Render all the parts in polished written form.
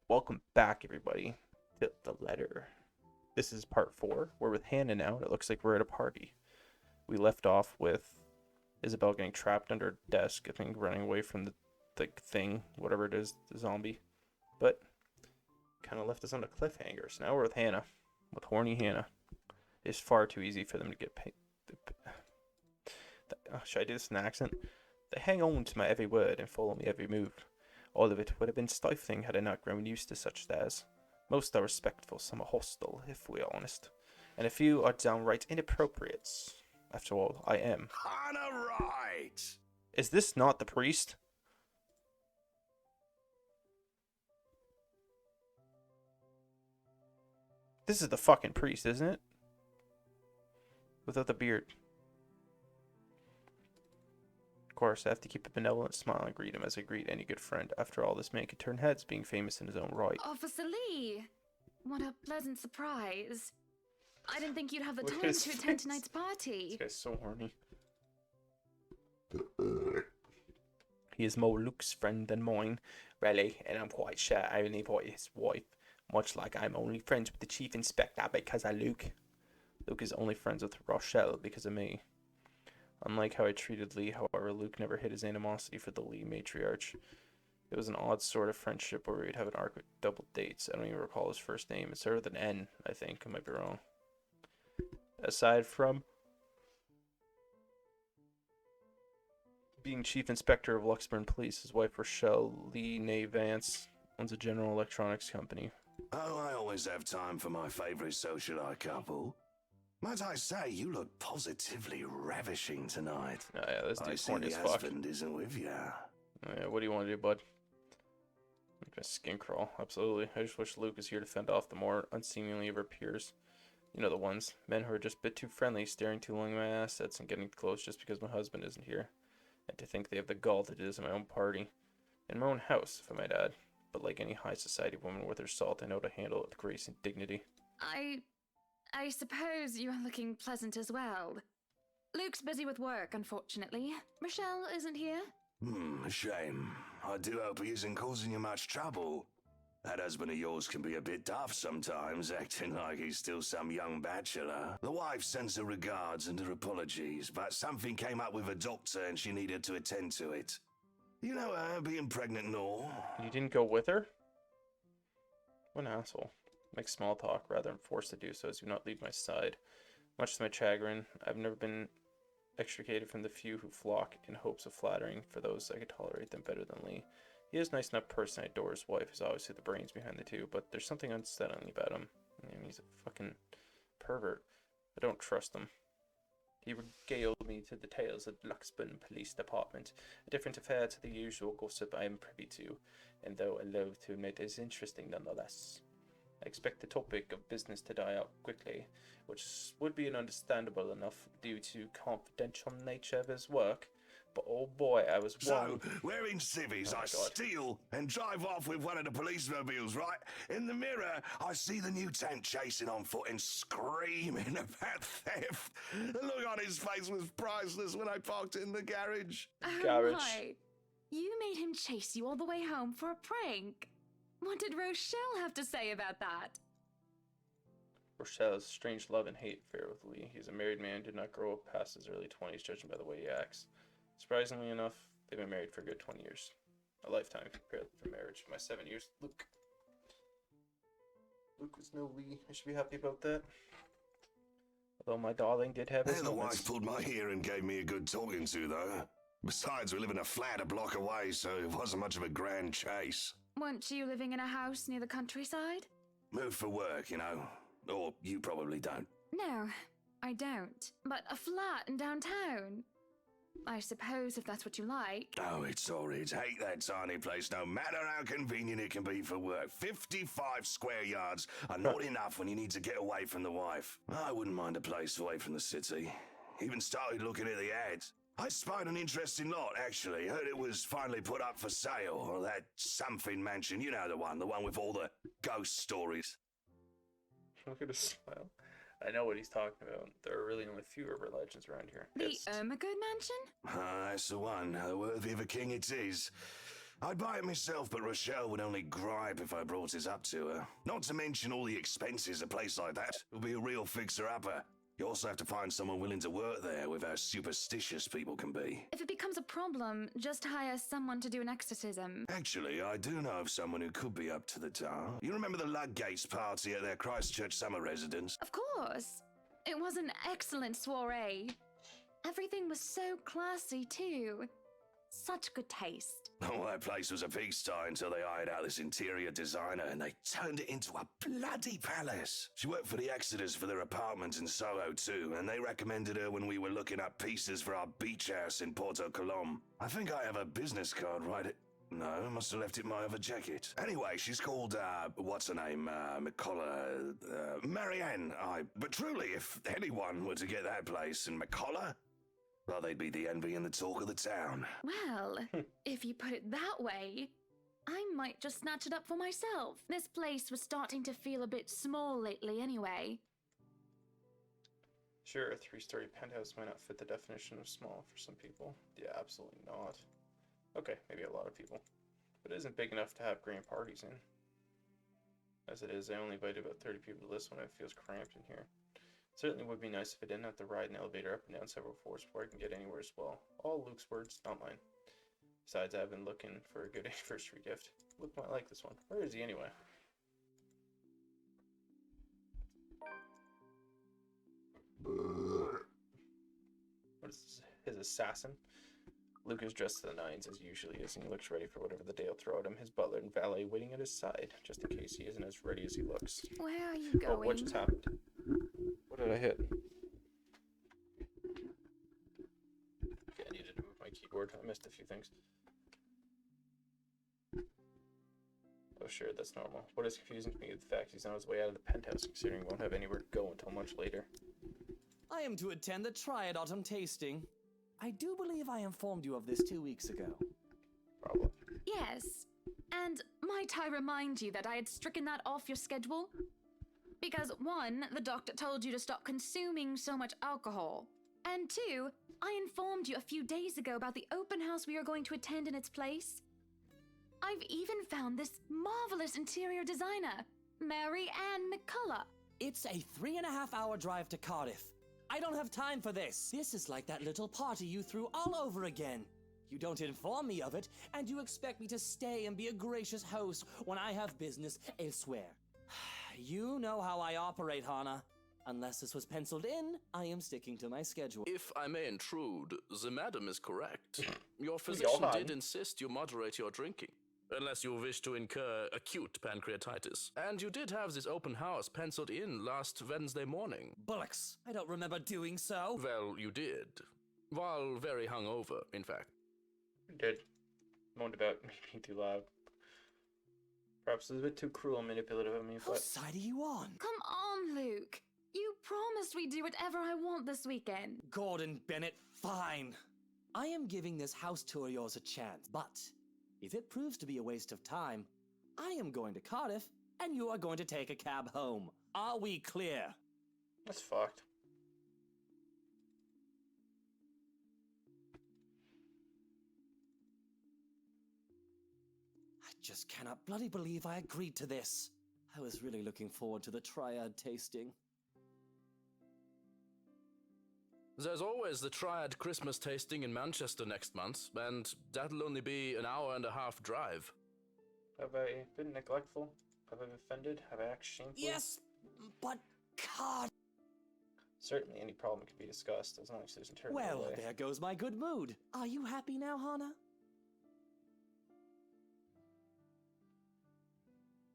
Welcome back, everybody, to the letter. This is part 4. We're with Hannah now, and it looks like we're at a party. We left off with Isabel getting trapped under a desk, I think running away from the thing, whatever it is, the zombie. But kind of left us on a cliffhanger. So now we're with Hannah, with horny Hannah. It's far too easy for them to get paid. Should I do this in an accent? They hang on to my every word and follow me every move. All of it would have been stifling had I not grown used to such stares. Most are respectful, some are hostile, if we are honest. And a few are downright inappropriate. After all, I am. Kinda right. Is this not the priest? This is the fucking priest, isn't it? Without the beard. Of course, I have to keep a benevolent smile and greet him as I greet any good friend. After all, this man could turn heads, being famous in his own right. Officer Lee! What a pleasant surprise. I didn't think you'd have the Look at time his to attend face. tonight's party. This guy's so horny. He is more Luke's friend than mine, really, and I'm quite sure I only avoid his wife, much like I'm only friends with the chief inspector because of Luke. Luke is only friends with Rochelle because of me. Unlike how I treated Lee, however, Luke never hid his animosity for the Lee matriarch. It was an odd sort of friendship where we'd have an arc with double dates. I don't even recall his first name. It started with an N, I think. I might be wrong. Aside from being chief inspector of Luxburn Police, his wife Rochelle Lee Nay Vance owns a General Electronics company. Oh, I always have time for my favourite socialite couple. Might I say, you look positively ravishing tonight. Oh yeah, this I dude's see horny the as fuck. husband isn't with you. Oh, yeah, what do you want to do, bud? Make my skin crawl. Absolutely. I just wish Luke was here to fend off the more unseemly of her peers. You know the ones. Men who are just a bit too friendly, staring too long at my assets and getting close just because my husband isn't here. And to think they have the gall to do this in my own party. In my own house, if I might add. But like any high society woman worth her salt, I know to handle it with grace and dignity. I suppose you are looking pleasant as well. Luke's busy with work, unfortunately. Michelle isn't here. A shame. I do hope he isn't causing you much trouble. That husband of yours can be a bit daft sometimes, acting like he's still some young bachelor. The wife sends her regards and her apologies, but something came up with a doctor and she needed to attend to it. You know her, being pregnant and all. You didn't go with her? What an asshole. Make small talk rather than forced to do so as do not leave my side. Much to my chagrin, I've never been extricated from the few who flock in hopes of flattering for those I could tolerate them better than Lee. He is a nice enough person. I adore his wife. He's obviously the brains behind the two, but there's something unsettling about him. I mean, he's a fucking pervert. I don't trust him. He regaled me to the tales of the Luxburn Police Department, a different affair to the usual gossip I am privy to, and though I loathe to admit is interesting nonetheless. I expect the topic of business to die out quickly, which would be understandable enough due to confidential nature of his work. But oh boy, I was So, warned. wearing civvies, Oh my I God. steal and drive off with one of the police mobiles, right? In the mirror, I see the new tank chasing on foot and screaming about theft. The look on his face was priceless when I parked in the garage. Oh Garage. my. You made him chase you all the way home for a prank. What did Rochelle have to say about that? Rochelle has a strange love and hate affair with Lee. He's a married man, did not grow up past his early 20s, judging by the way he acts. Surprisingly enough, they've been married for a good 20 years. A lifetime compared for marriage. My 7 years. Luke was no Lee. I should be happy about that. Although my darling did have his And the moments. wife pulled my ear and gave me a good talking to, though. Besides, we live in a flat a block away, so it wasn't much of a grand chase. Weren't you living in a house near the countryside? Moved for work, you know. Or you probably don't. No, I don't. But a flat in downtown. I suppose if that's what you like. Oh, it's horrid. Hate that tiny place, no matter how convenient it can be for work. 55 square yards are not enough when you need to get away from the wife. I wouldn't mind a place away from the city. Even started looking at the ads. I spied an interesting lot, actually. Heard it was finally put up for sale. Or that something mansion, you know the one with all the ghost stories. Look at his smile. I know what he's talking about. There are really only few urban legends around here. The It's- Ermagood Mansion? Ah, that's the one. Worthy of a king it is. I'd buy it myself, but Rochelle would only gripe if I brought it up to her. Not to mention all the expenses a place like that. It'll be a real fixer-upper. You also have to find someone willing to work there with how superstitious people can be. If it becomes a problem, just hire someone to do an exorcism. Actually, I do know of someone who could be up to the task. You remember the Ludgates party at their Christchurch summer residence? Of course. It was an excellent soiree. Everything was so classy, too. Such good taste. Oh, that place was a pigsty until they hired out this interior designer and they turned it into a bloody palace. She worked for the Exodus for their apartment in Soho too, and they recommended her when we were looking up pieces for our beach house in Porto Colom. I think I have a business card right at... No, I must have left it in my other jacket. Anyway, she's called, what's her name? McCullough, Marianne. But truly, if anyone were to get that place in McCullough, well, they'd be the envy and the talk of the town. Well, if you put it that way, I might just snatch it up for myself. This place was starting to feel a bit small lately anyway. Sure, a 3-story penthouse might not fit the definition of small for some people. Yeah, absolutely not. Okay, maybe a lot of people. But it isn't big enough to have grand parties in. As it is, I only invited about 30 people to this one. It feels cramped in here. Certainly would be nice if I didn't have to ride an elevator up and down several floors before I can get anywhere as well. All Luke's words, not mine. Besides, I've been looking for a good anniversary gift. Luke might like this one. Where is he anyway? What is this? His assassin? Luke is dressed to the nines as he usually is, and he looks ready for whatever the day will throw at him. His butler and valet waiting at his side, just in case he isn't as ready as he looks. Where are you going? Oh, what just happened? What did I hit? Okay, I needed to move my keyboard. I missed a few things. Oh, sure, that's normal. What is confusing to me is the fact he's on his way out of the penthouse, considering he won't have anywhere to go until much later. I am to attend the Triad Autumn Tasting. I do believe I informed you of this 2 weeks ago. Probably. Yes. And might I remind you that I had stricken that off your schedule? Because 1, the doctor told you to stop consuming so much alcohol. And 2, I informed you a few days ago about the open house we are going to attend in its place. I've even found this marvelous interior designer, Mary Ann McCullough. It's a 3.5-hour drive to Cardiff. I don't have time for this. This is like that little party you threw all over again. You don't inform me of it, and you expect me to stay and be a gracious host when I have business elsewhere. You know how I operate, Hannah. Unless this was penciled in, I am sticking to my schedule. If I may intrude, the madam is correct. Your Johan. physician did insist you moderate your drinking, unless you wish to incur acute pancreatitis. And you did have this open house penciled in last Wednesday morning. Bullocks, I don't remember doing so. Well, you did. While very hungover, in fact. Did. Moaned about me being too loud. Perhaps it was a bit too cruel and manipulative of me, Whose but... side are you on? Come on, Luke. You promised we'd do whatever I want this weekend. Gordon Bennett, fine. I am giving this house tour of yours a chance, but if it proves to be a waste of time, I am going to Cardiff, and you are going to take a cab home. Are we clear? That's fucked. I just cannot bloody believe I agreed to this. I was really looking forward to the Triad tasting. There's always the Triad Christmas tasting in Manchester next month, and that'll only be an hour-and-a-half drive. Have I been neglectful? Have I offended? Have I acted shamefully? Yes, but God. Certainly any problem can be discussed, as long as there's internal Well, way. there goes my good mood. Are you happy now, Hannah?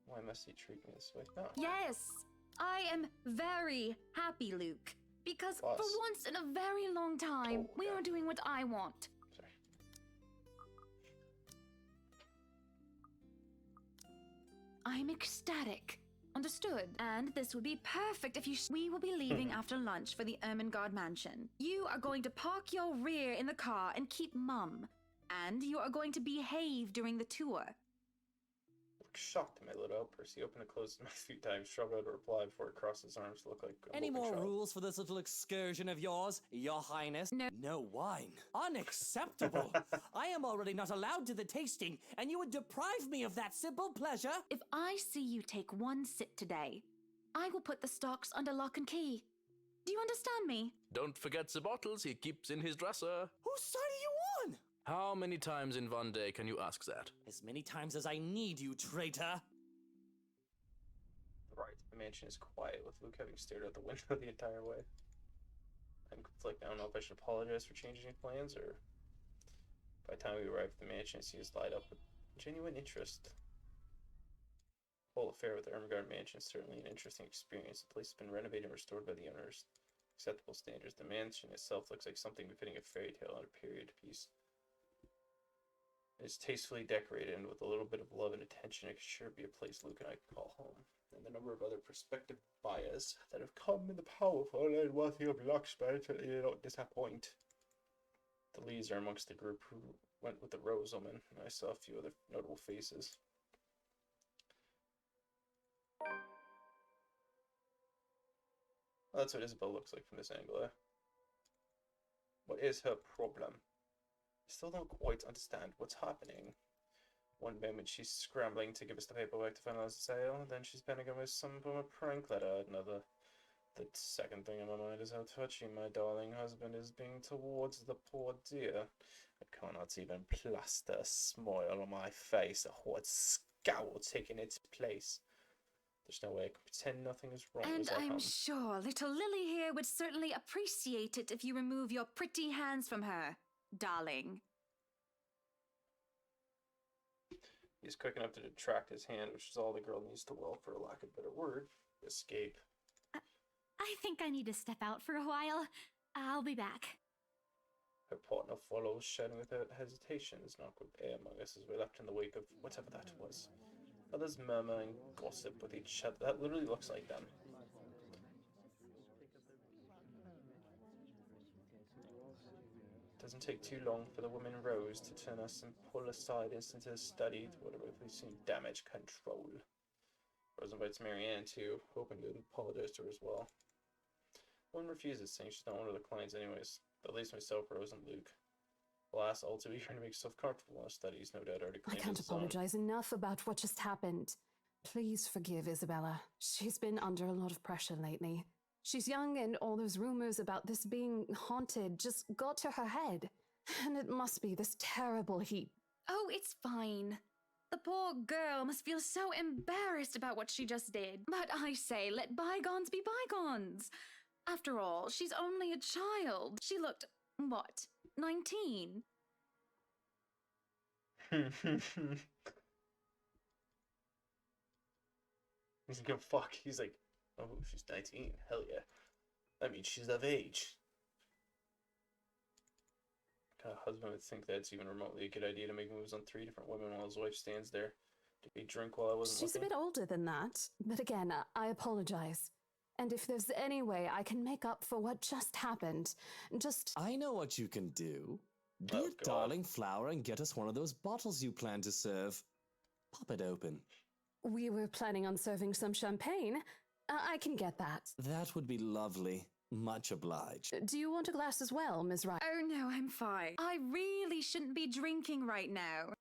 Why must he treat me this way? No. Yes, I am very happy, Luke. Because Boss. for once in a very long time, we yeah. are doing what I want. Sorry. I'm ecstatic. Understood. And this would be perfect if you... We will be leaving after lunch for the Ermengarde mansion. You are going to park your rear in the car and keep mum. And you are going to behave during the tour. look shocked at my little outburst. He opened and closed his mouth 3 times, struggled to reply before he crossed his arms to look like a Any moping more child. rules for this little excursion of yours, Your Highness? No. No wine. Unacceptable. I am already not allowed to the tasting, and you would deprive me of that simple pleasure. If I see you take one sip today, I will put the stocks under lock and key. Do you understand me? Don't forget the bottles he keeps in his dresser. Whose side are you on? How many times in one day can you ask that? As many times as I need you, traitor. Right, the mansion is quiet, with Luke having stared out the window the entire way. I'm conflicted. I don't know if I should apologize for changing plans, or... By the time we arrive at the mansion, I see us light up with genuine interest. The whole affair with the Ermengarde mansion is certainly an interesting experience. The place has been renovated and restored by the owners. Acceptable standards. The mansion itself looks like something befitting a fairy tale and a period piece. It's tastefully decorated, and with a little bit of love and attention, it could sure be a place Luke and I can call home. And the number of other prospective buyers that have come in the powerful and wealthy of Luxburg certainly don't disappoint. The Lees are amongst the group who went with the Roselman, and I saw a few other notable faces. Well, that's what Isabel looks like from this angle, eh? What is her problem? I still don't quite understand what's happening. One moment she's scrambling to give us the paperwork to finalize the sale, then she's panicking with some form of prank letter. Another. The second thing in my mind is how touching my darling husband is being towards the poor dear. I cannot even plaster a smile on my face, a horrid scowl taking its place. There's no way I can pretend nothing is wrong And as I I'm hum. sure little Lily here would certainly appreciate it if you remove your pretty hands from her, darling. He's quick enough to detract his hand, which is all the girl needs to will, for a lack of a better word, escape. I think I need to step out for a while. I'll be back. Her partner follows, shouting without hesitation. There's not good air among us as we're left in the wake of whatever that was. Others murmur and gossip with each other. That literally looks like them. It doesn't take too long for the woman Rose to turn us and pull aside into the study to whatever we've seen damage control. Rose invites Marianne too, hoping to apologize to her as well. One refuses, saying she's not one of the clients anyways. At least myself, Rose, and Luke. Alas, all too eager to make yourself comfortable in our studies, no doubt already I claimed can't as his own. apologize enough about what just happened. Please forgive Isabella. She's been under a lot of pressure lately. She's young, and all those rumors about this being haunted just got to her head. And it must be this terrible heat. Oh, it's fine. The poor girl must feel so embarrassed about what she just did. But I say, let bygones be bygones. After all, she's only a child. She looked, what, 19? He's like, fuck. He's like, oh, she's 19. Hell yeah. I mean, she's of age. What kind of husband would think that's even remotely a good idea to make moves on 3 different women while his wife stands there? Did he drink while I wasn't She's a looking? bit older than that. But again, I apologize. And if there's any way I can make up for what just happened, just... I know what you can do. Be Oh, a God. darling flower and get us one of those bottles you plan to serve. Pop it open. We were planning on serving some champagne. I can get that. That would be lovely. Much obliged. Do you want a glass as well, Ms. Wright? Oh no, I'm fine. I really shouldn't be drinking right now.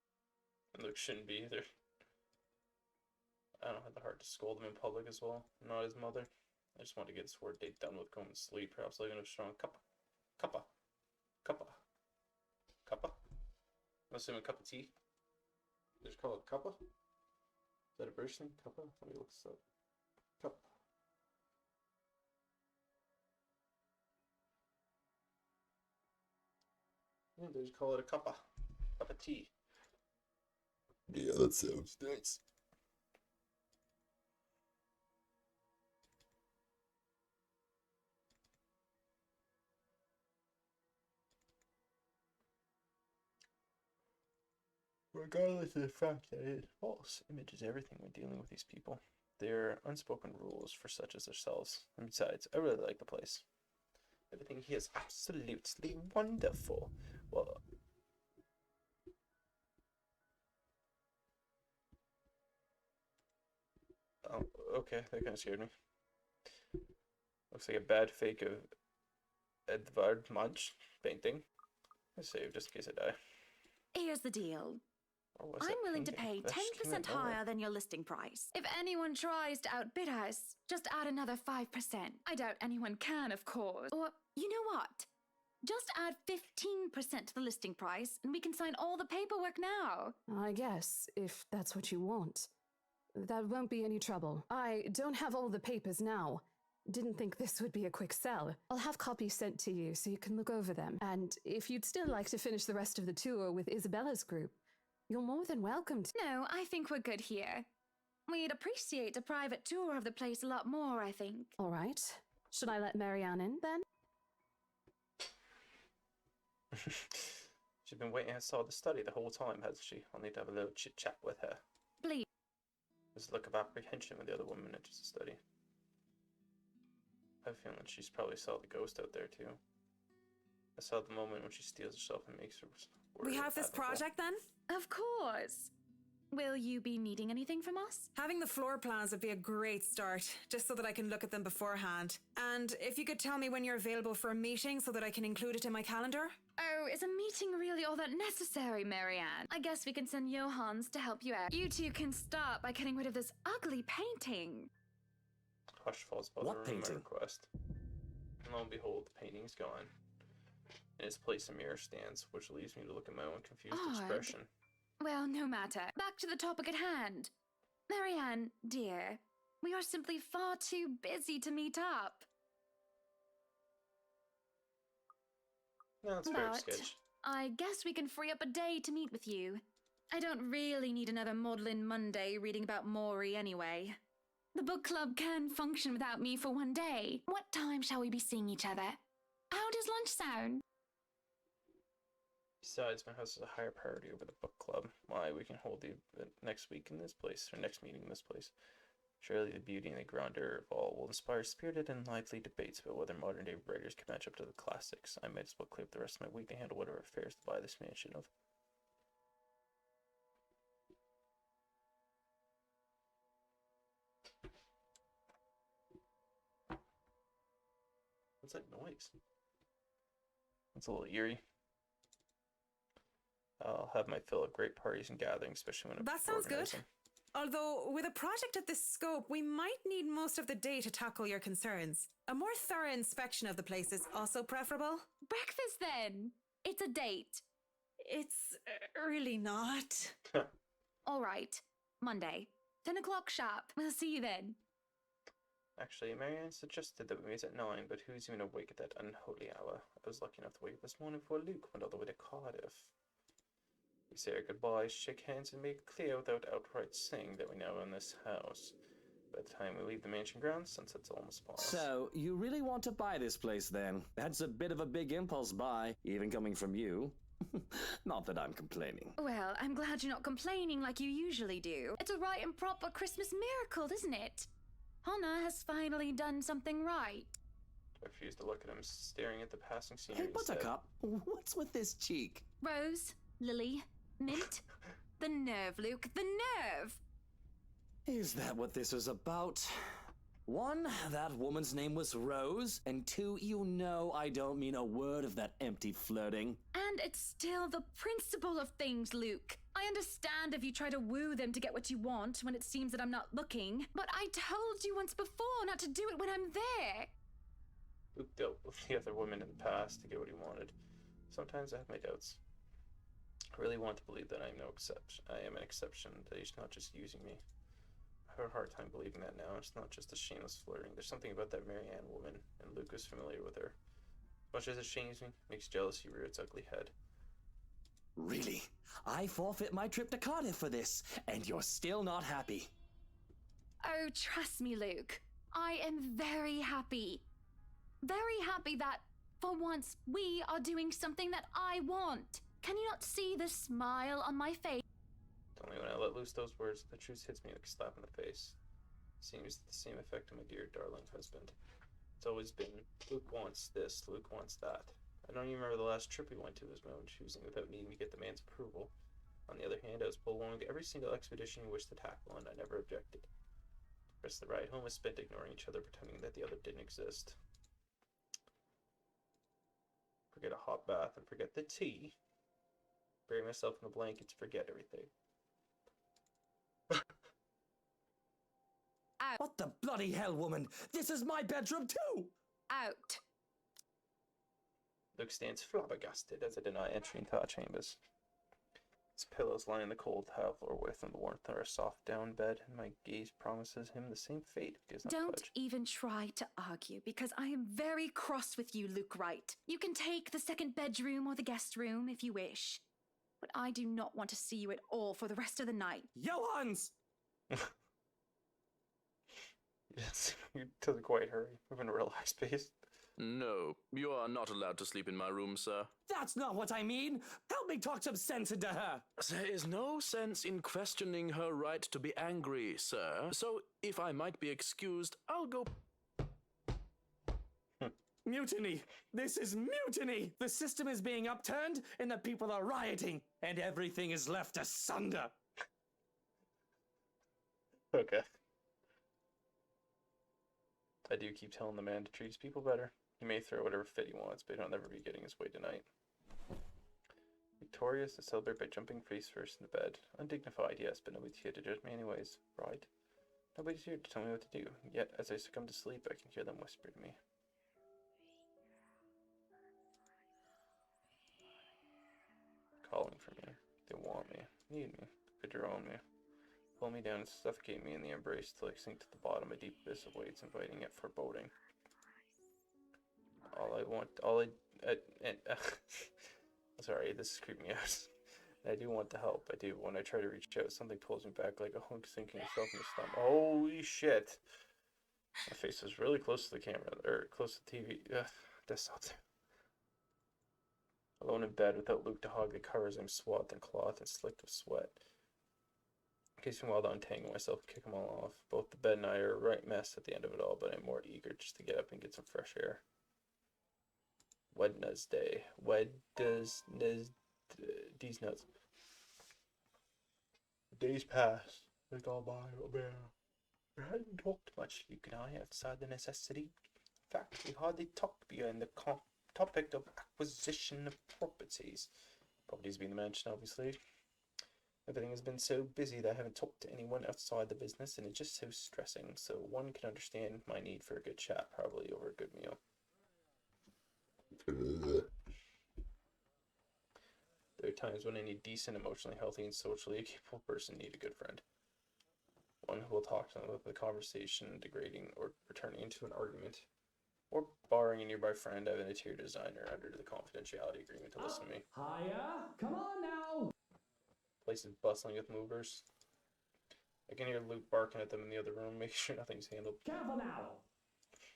And Luke shouldn't be either. I don't have the heart to scold him in public as well. I'm not his mother. I just want to get this word date done with, going to sleep. Perhaps like a strong cuppa. Cuppa. Cuppa. Cuppa? I'm assuming a cup of tea. They just call it cuppa? Is that a British thing? Cuppa? Let me look this up. Cup. Yeah, they just call it a cuppa. Cup of tea. Yeah, that sounds nice. Regardless of the fact that it is false, image is everything when dealing with these people. There are unspoken rules for such as ourselves. And besides, I really like the place. Everything here is absolutely wonderful. Well, okay, that kind of scared me. Looks like a bad fake of Edvard Munch painting. I save just in case I die. Here's the deal. Or was I'm that willing to painting? pay That just came out 10% of nowhere. higher than your listing price. If anyone tries to outbid us, just add another 5%. I doubt anyone can, of course. Or, you know what? Just add 15% to the listing price, and we can sign all the paperwork now. I guess, if that's what you want. That won't be any trouble. I don't have all the papers now. Didn't think this would be a quick sell. I'll have copies sent to you so you can look over them. And if you'd still like to finish the rest of the tour with Isabella's group, you're more than welcome to. No, I think we're good here. We'd appreciate a private tour of the place a lot more, I think. All right. Should I let Marianne in then? She's been waiting outside the study the whole time, hasn't she? I'll need to have a little chit chat with her. Please. There's a look of apprehension when the other woman enters the study. I have a feeling she's probably saw the ghost out there too. I saw the moment when she steals herself and makes her. We have this project then? Of course. Will you be needing anything from us? Having the floor plans would be a great start, just so that I can look at them beforehand. And if you could tell me when you're available for a meeting so that I can include it in my calendar? Oh, is a meeting really all that necessary, Marianne? I guess we can send Johans to help you out. You two can start by getting rid of this ugly painting. Hush falls by What the room at my painting? request. And lo and behold, the painting's gone. In its place, a mirror stands, which leaves me to look at my own confused Odd. expression. Well, no matter. Back to the topic at hand. Marianne, dear, we are simply far too busy to meet up. No, that's fair But sketch. I guess we can free up a day to meet with you. I don't really need another Maudlin Monday reading about Maury anyway. The book club can function without me for one day. What time shall we be seeing each other? How does lunch sound? Besides, my house is a higher priority over the book club. Why, we can hold the event next week in this place, or next meeting in this place. Surely the beauty and the grandeur of all will inspire spirited and lively debates about whether modern day writers can match up to the classics. I might as well clear up the rest of my week to handle whatever affairs to buy this mansion of. What's that noise? That's a little eerie. I'll have my fill of great parties and gatherings, especially when I'm That sounds good. organizing. Although, with a project of this scope, we might need most of the day to tackle your concerns. A more thorough inspection of the place is also preferable. Breakfast then. It's a date. It's really not. All right. Monday. 10 o'clock sharp. We'll see you then. Actually, Marianne suggested that we meet at 9, but who's even awake at that unholy hour? I was lucky enough to wake up this morning before Luke went all the way to Cardiff. We say our goodbyes, shake hands, and make it clear without outright saying that we now own this house. By the time we leave the mansion grounds, sunset's almost upon us. So, you really want to buy this place then? That's a bit of a big impulse buy, even coming from you. Not that I'm complaining. Well, I'm glad you're not complaining like you usually do. It's a right and proper Christmas miracle, isn't it? Hannah has finally done something right. I refuse to look at him, staring at the passing Hey, scenery instead. Buttercup, what's with this cheek? Rose, Lily, Mint. The nerve, Luke, the nerve! Is that what this was about? 1, that woman's name was Rose, and 2, you know I don't mean a word of that empty flirting. And it's still the principle of things, Luke. I understand if you try to woo them to get what you want when it seems that I'm not looking, but I told you once before not to do it when I'm there. Luke dealt with the other women in the past to get what he wanted. Sometimes I have my doubts. I really want to believe that I am an exception, that he's not just using me. I have a hard time believing that now. It's not just a shameless flirting. There's something about that Marianne woman, and Luke is familiar with her. As much as it shames me, makes jealousy rear its ugly head. Really? I forfeit my trip to Cardiff for this, and you're still not happy. Oh, trust me, Luke. I am very happy. Very happy that, for once, we are doing something that I want. Can you not see the smile on my face? Only when I let loose those words, the truth hits me like a slap in the face. Seems the same effect on my dear, darling husband. It's always been, Luke wants this, Luke wants that. I don't even remember the last trip we went to was my own choosing without needing to get the man's approval. On the other hand, I was pulled along to every single expedition he wished to tackle, and I never objected. rest of the ride home was spent ignoring each other, pretending that the other didn't exist. Forget a hot bath and forget the tea. Bury myself in the blankets, forget everything. Out. What the bloody hell, woman? This is my bedroom too! Out. Luke stands flabbergasted as I deny entry into our chambers. His pillows lie on the cold tile floor away from the warmth of our soft down bed, and my gaze promises him the same fate if he does not Don't budge. even try to argue, because I am very cross with you, Luke Wright. You can take the second bedroom or the guest room if you wish, but I do not want to see you at all for the rest of the night. Johans! Yes, you doesn't quite hurry. Move in a relaxed pace. No, you are not allowed to sleep in my room, sir. That's not what I mean! Help me talk some sense into her! There is no sense in questioning her right to be angry, sir. So, if I might be excused, I'll go. Mutiny! This is mutiny! The system is being upturned, and the people are rioting, and everything is left asunder! Okay. I do keep telling the man to treat his people better. He may throw whatever fit he wants, but he'll never be getting his way tonight. Victorious to celebrate by jumping face first in the bed. Undignified, yes, but nobody's here to judge me anyways. Right? Nobody's here to tell me what to do. Yet, as I succumb to sleep, I can hear them whisper to me. Calling for me. They want me. Need me. Could drone me. Pull me down and suffocate me in the embrace till I sink to the bottom, a deep abyss of weights inviting yet foreboding. Sorry, this is creeping me out. I do want to help, I do. When I try to reach out, something pulls me back like a hunk sinking itself in the stomach. Holy shit! My face is really close to the camera, or close to the TV. Desktop. Alone in bed without Luke to hog the covers, I'm swathed in cloth and slicked with sweat. It takes me a while to untangle myself and kick them all off. Both the bed and I are a right mess at the end of it all, but I'm more eager just to get up and get some fresh air. Wednesday. These nuts. Days pass. They go by, Robert. We hadn't talked much, Luke and I, outside the necessity. In fact, we hardly talked beyond the topic of acquisition of properties. Properties being mentioned, obviously. Everything has been so busy that I haven't talked to anyone outside the business, and it's just so stressing. So one can understand my need for a good chat, probably over a good meal. There are times when any decent, emotionally healthy, and socially capable person need a good friend. One who will talk to them with the conversation degrading or turning into an argument. Or borrowing a nearby friend, I have an interior designer under the confidentiality agreement to listen to me. Hiya! Come on now! Place is bustling with movers. I can hear Luke barking at them in the other room, making sure nothing's handled. Careful now!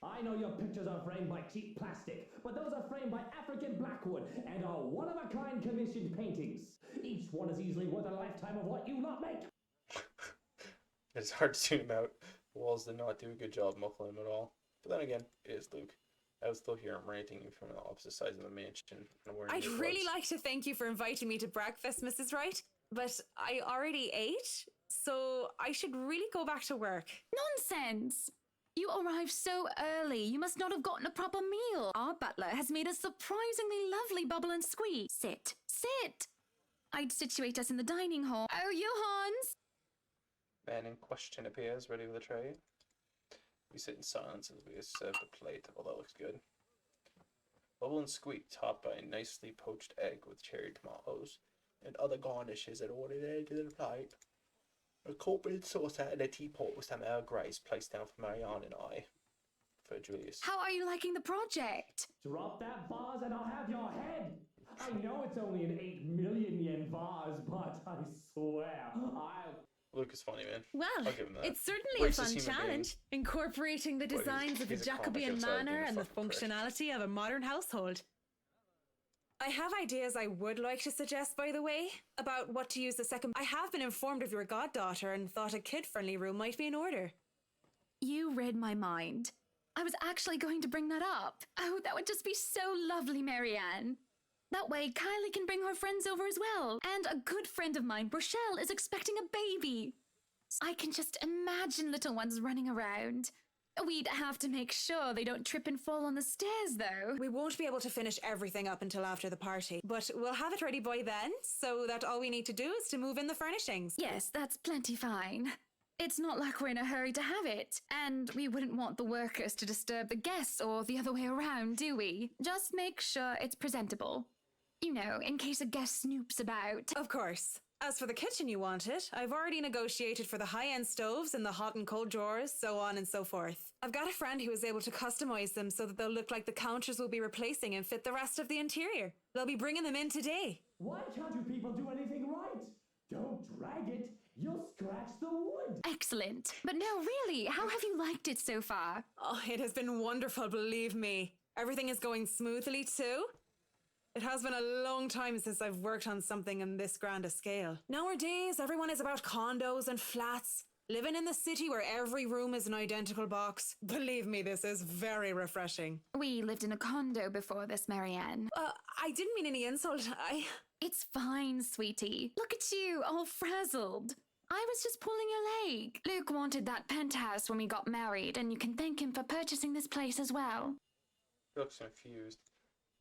I know your pictures are framed by cheap plastic, but those are framed by African blackwood and are one-of-a-kind commissioned paintings. Each one is easily worth a lifetime of what you lot make. It's hard to tune him out. The walls did not do a good job muffling him at all. But then again, it is Luke. I would still hear him ranting from the opposite sides of the mansion. I'd really like to thank you for inviting me to breakfast, Mrs. Wright, but I already ate, so I should really go back to work. Nonsense! You arrived so early, you must not have gotten a proper meal. Our butler has made a surprisingly lovely bubble and squeeze. Sit. Sit! I'd situate us in the dining hall. Oh, Johans! Man in question appears, ready with a tray. We sit in silence as we serve the plate. Well, that looks good. Bubble and squeak, topped by a nicely poached egg with cherry tomatoes and other garnishes that ordered into the plate. A corporate saucer and a teapot with some Earl Greys placed down for Marianne and I. For Julius. How are you liking the project? Drop that vase and I'll have your head! I know it's only an 8 million yen vase, but I swear, I'll... Luke is funny, man. Well, I'll give him that. it's certainly Grace a is fun human challenge, incorporating the But designs of a he's a comic Jacobean outside of being manner a and the fucking prick. functionality of a modern household. I have ideas I would like to suggest, by the way, about what to use the second. I have been informed of your goddaughter and thought a kid-friendly room might be in order. You read my mind. I was actually going to bring that up. Oh, that would just be so lovely, Marianne. That way, Kylie can bring her friends over as well. And a good friend of mine, Rochelle, is expecting a baby. I can just imagine little ones running around. We'd have to make sure they don't trip and fall on the stairs, though. We won't be able to finish everything up until after the party, but we'll have it ready by then, so that all we need to do is to move in the furnishings. Yes, that's plenty fine. It's not like we're in a hurry to have it, and we wouldn't want the workers to disturb the guests or the other way around, do we? Just make sure it's presentable. You know, in case a guest snoops about. Of course. As for the kitchen you wanted, I've already negotiated for the high-end stoves and the hot and cold drawers, so on and so forth. I've got a friend who is able to customize them so that they'll look like the counters we'll be replacing and fit the rest of the interior. They'll be bringing them in today. Why can't you people do anything right? Don't drag it. You'll scratch the wood. Excellent. But no, really, how have you liked it so far? Oh, it has been wonderful, believe me. Everything is going smoothly too. It has been a long time since I've worked on something on this grand a scale. Nowadays, everyone is about condos and flats, living in the city where every room is an identical box. Believe me, this is very refreshing. We lived in a condo before this, Marianne. I didn't mean any insult. It's fine, sweetie. Look at you, all frazzled. I was just pulling your leg. Luke wanted that penthouse when we got married, and you can thank him for purchasing this place as well. He looks confused.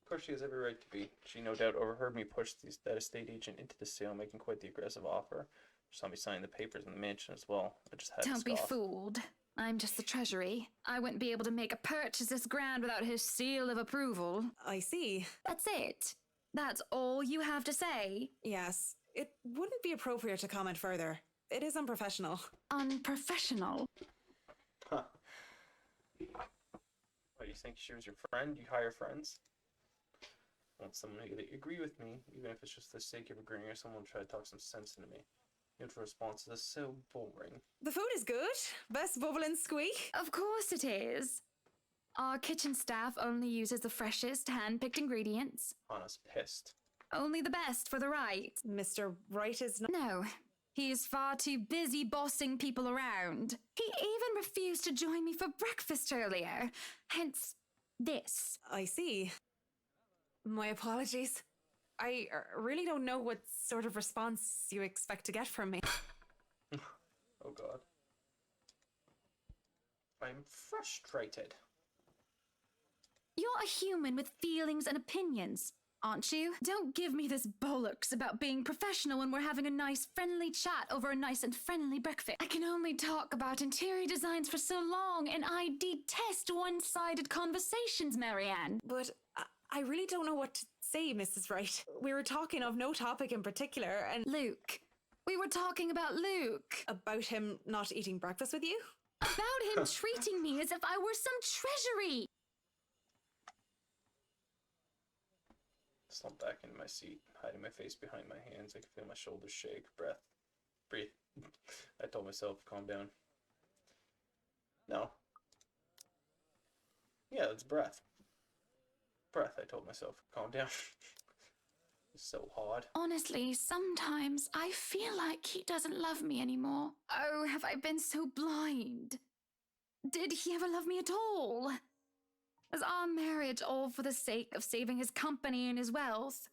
Of course, she has every right to be. She no doubt overheard me push that estate agent into the sale, making quite the aggressive offer. She saw me sign the papers in the mansion as well. I just had to Don't be scoff. fooled. I'm just the treasury. I wouldn't be able to make a purchase this grand without his seal of approval. I see. That's it. That's all you have to say. Yes, it wouldn't be appropriate to comment further. It is unprofessional. Unprofessional? Huh. What, you think she was your friend? You hire friends? I want someone who would agree with me, even if it's just for the sake of agreeing, or someone try to talk some sense into me. Neutral responses are so boring. The food is good. Best bubble and squeak. Of course it is. Our kitchen staff only uses the freshest, hand-picked ingredients. Hannah's pissed. Only the best for the right. Mr. Wright is not... No, he is far too busy bossing people around. He even refused to join me for breakfast earlier. Hence, this. I see. My apologies. I really don't know what sort of response you expect to get from me. Oh god. I'm frustrated. You're a human with feelings and opinions, aren't you? Don't give me this bollocks about being professional when we're having a nice friendly chat over a nice and friendly breakfast. I can only talk about interior designs for so long, and I detest one-sided conversations, Marianne. But I really don't know what to say, Mrs. Wright. We were talking of no topic in particular, and... Luke. We were talking about Luke. About him not eating breakfast with you? About him treating me as if I were some treasury. Slump back into my seat, hiding my face behind my hands. I can feel my shoulders shake. Breathe. I told myself, calm down. No. Yeah, it's breath. Breath, I told myself, calm down. It's so hard. Honestly, sometimes I feel like he doesn't love me anymore. Oh, have I been so blind? Did he ever love me at all? Was our marriage all for the sake of saving his company and his wealth?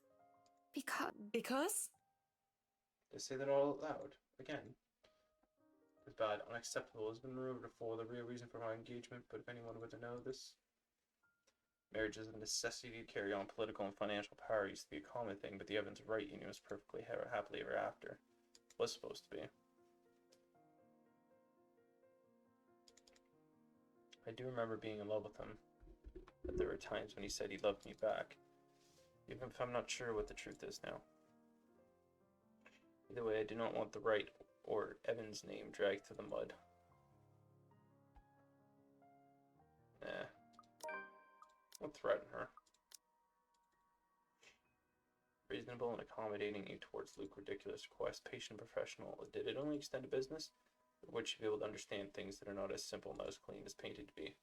Because? They say that all out loud. Again. It's bad. Unacceptable has been removed before the real reason for my engagement, but if anyone were to know this... Marriage is a necessity to carry on political and financial power. Used to be a common thing, but the Evans Wright union was perfectly happily ever after. Was supposed to be. I do remember being in love with him, but there were times when he said he loved me back, even if I'm not sure what the truth is now. Either way, I do not want the Wright or Evans name dragged through the mud. Nah. Don't threaten her. Reasonable and accommodating you towards Luke ridiculous request, patient professional. Did it only extend to business? Or would she be able to understand things that are not as simple and as clean as painted to be?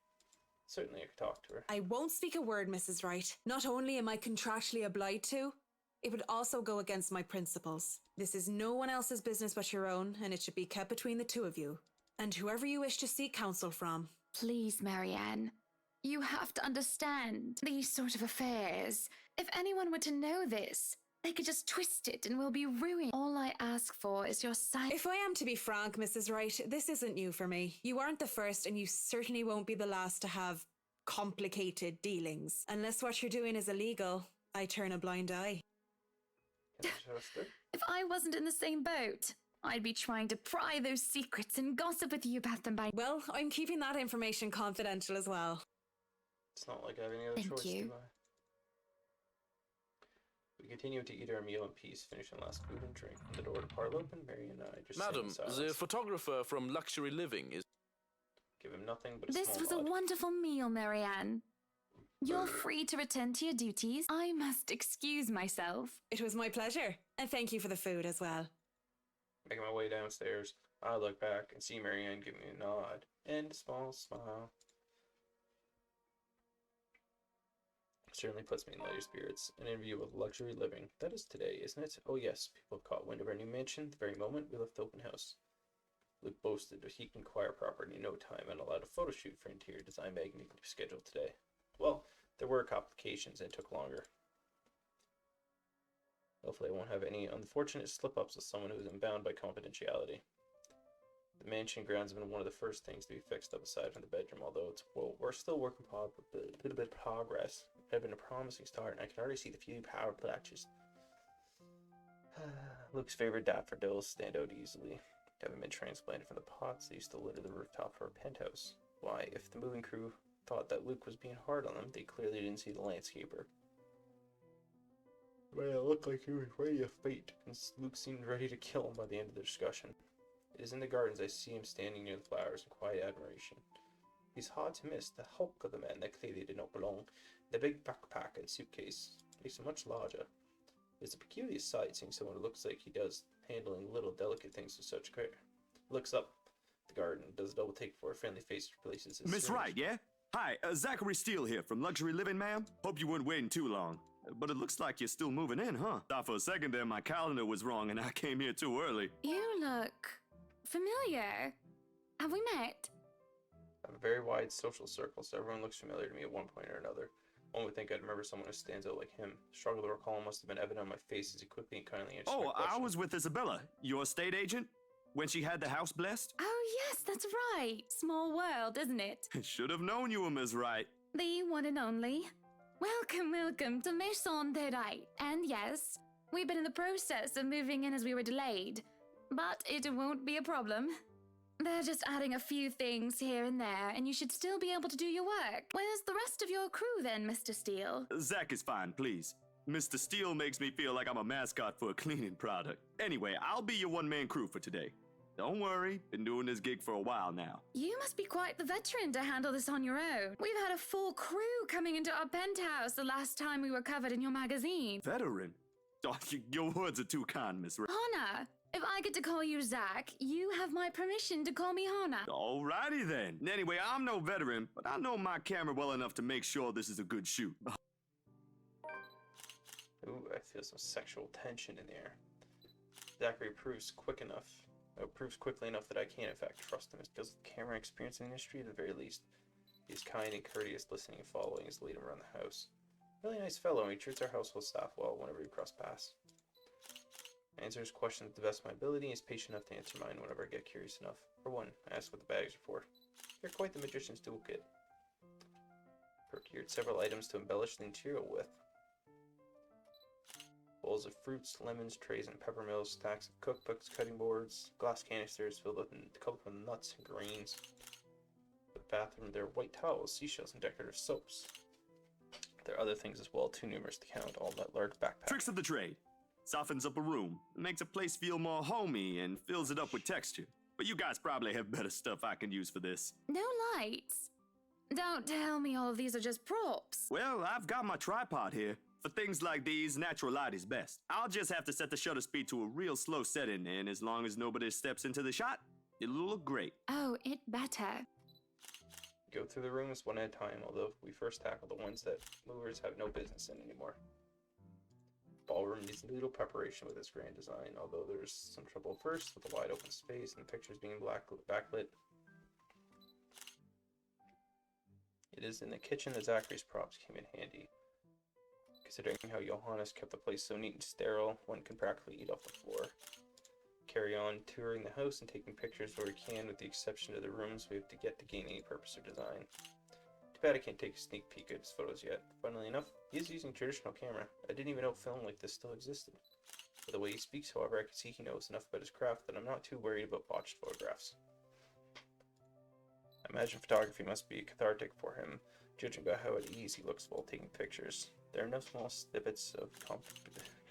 Certainly I could talk to her. I won't speak a word, Mrs. Wright. Not only am I contractually obliged to, it would also go against my principles. This is no one else's business but your own, and it should be kept between the two of you. And whoever you wish to seek counsel from. Please, Marianne. You have to understand these sort of affairs. If anyone were to know this, They could just twist it and we'll be ruined. All I ask for is your sight. If I am to be frank, Mrs. Wright, this isn't new for me. You aren't the first, and you certainly won't be the last to have complicated dealings. Unless what you're doing is illegal, I turn a blind eye. Can I trust her? If I wasn't in the same boat, I'd be trying to pry those secrets and gossip with you about them by... Well, I'm keeping that information confidential as well. It's not like I have any other Thank choice, you. do I? We continue to eat our meal in peace, finishing the last food and drink. The door to the parlor open, Mary and I just Madam, sit in the silence. photographer from Luxury Living is... Give him nothing but a This small was nod. a wonderful meal, Marianne. You're free to return to your duties. I must excuse myself. It was my pleasure, and thank you for the food as well. Making my way downstairs, I look back and see Marianne give me a nod and a small smile. Certainly puts me in lighter spirits. An interview with Luxury Living. That is today, isn't it? Oh yes, people have caught wind of our new mansion the very moment we left the open house. Luke boasted that he can acquire property in no time and allowed a photo shoot for interior design magazine to be scheduled today. Well, there were complications and it took longer. Hopefully I won't have any unfortunate slip-ups with someone who is bound by confidentiality. The mansion grounds have been one of the first things to be fixed up aside from the bedroom, although it's, well, we're still working on a little bit of progress. It had been a promising start, and I can already see the few power patches. Luke's favorite daffodils stand out easily. Having been transplanted from the pots that used to litter the rooftop for a penthouse. Why, if the moving crew thought that Luke was being hard on them, they clearly didn't see the landscaper. Well, it looked like he was ready to fight, and Luke seemed ready to kill him by the end of the discussion. It is in the gardens I see him standing near the flowers in quiet admiration. He's hard to miss, the hulk of the man that clearly did not belong. The big backpack and suitcase makes him much larger. It's a peculiar sight seeing someone who looks like he does, handling little delicate things with such care. Looks up the garden, does a double take for a friendly face replaces his Miss syringe. Wright, yeah? Hi, Zachary Steele here from Luxury Living, ma'am. Hope you weren't waiting too long. But it looks like you're still moving in, huh? Thought for a second there my calendar was wrong and I came here too early. You look familiar. Have we met? I have a very wide social circle, so everyone looks familiar to me at one point or another. One would think I'd remember someone who stands out like him. The struggle to recall must have been evident on my face as he quickly and kindly answered my Oh, I question. was with Isabella, your estate agent, when she had the house blessed. Oh, yes, that's right. Small world, isn't it? Should have known you were Miss Wright. The one and only. Welcome, welcome to Maison de Right. And yes, we've been in the process of moving in as we were delayed. But it won't be a problem. They're just adding a few things here and there, and you should still be able to do your work. Where's the rest of your crew then, Mr. Steele? Zach is fine, please. Mr. Steele makes me feel like I'm a mascot for a cleaning product. Anyway, I'll be your one-man crew for today. Don't worry, been doing this gig for a while now. You must be quite the veteran to handle this on your own. We've had a full crew coming into our penthouse the last time we were covered in your magazine. Veteran? Oh, your words are too kind, Miss Wright. Hannah, if I get to call you Zach, you have my permission to call me Hannah. Alrighty then. Anyway, I'm no veteran, but I know my camera well enough to make sure this is a good shoot. Ooh, I feel some sexual tension in the air. Zachary proves quickly enough that I can in fact trust him. It's because of the camera experience in the industry at the very least. He's kind and courteous, listening and following his lead around the house. Really nice fellow, and he treats our household staff well whenever we cross paths. Answers questions to the best of my ability, and is patient enough to answer mine whenever I get curious enough. For one, I ask what the bags are for. They're quite the magician's toolkit. Procured several items to embellish the interior with. Bowls of fruits, lemons, trays and peppermills, stacks of cookbooks, cutting boards, glass canisters filled with colorful nuts and grains. For the bathroom, there are white towels, seashells, and decorative soaps. There are other things as well, too numerous to count, all in that large backpack. Tricks of the trade. Softens up a room, makes a place feel more homey, and fills it up with texture. But you guys probably have better stuff I can use for this. No lights. Don't tell me all of these are just props. Well, I've got my tripod here. For things like these, natural light is best. I'll just have to set the shutter speed to a real slow setting, and as long as nobody steps into the shot, it'll look great. Oh, it better. Go through the rooms one at a time, although we first tackle the ones that movers have no business in anymore. Ballroom needs a little preparation with its grand design, although there's some trouble first with the wide open space and the pictures being backlit. It is in the kitchen that Zachary's props came in handy. considering how Johannes kept the place so neat and sterile, one can practically eat off the floor. Carry on touring the house and taking pictures where we can, with the exception of the rooms we have to get to gain any purpose or design. Too bad I can't take a sneak peek at his photos yet. Funnily enough, he is using traditional camera. I didn't even know film like this still existed. By the way he speaks, however, I can see he knows enough about his craft that I'm not too worried about botched photographs. I imagine photography must be cathartic for him, judging by how at ease he looks while taking pictures. There are no small snippets of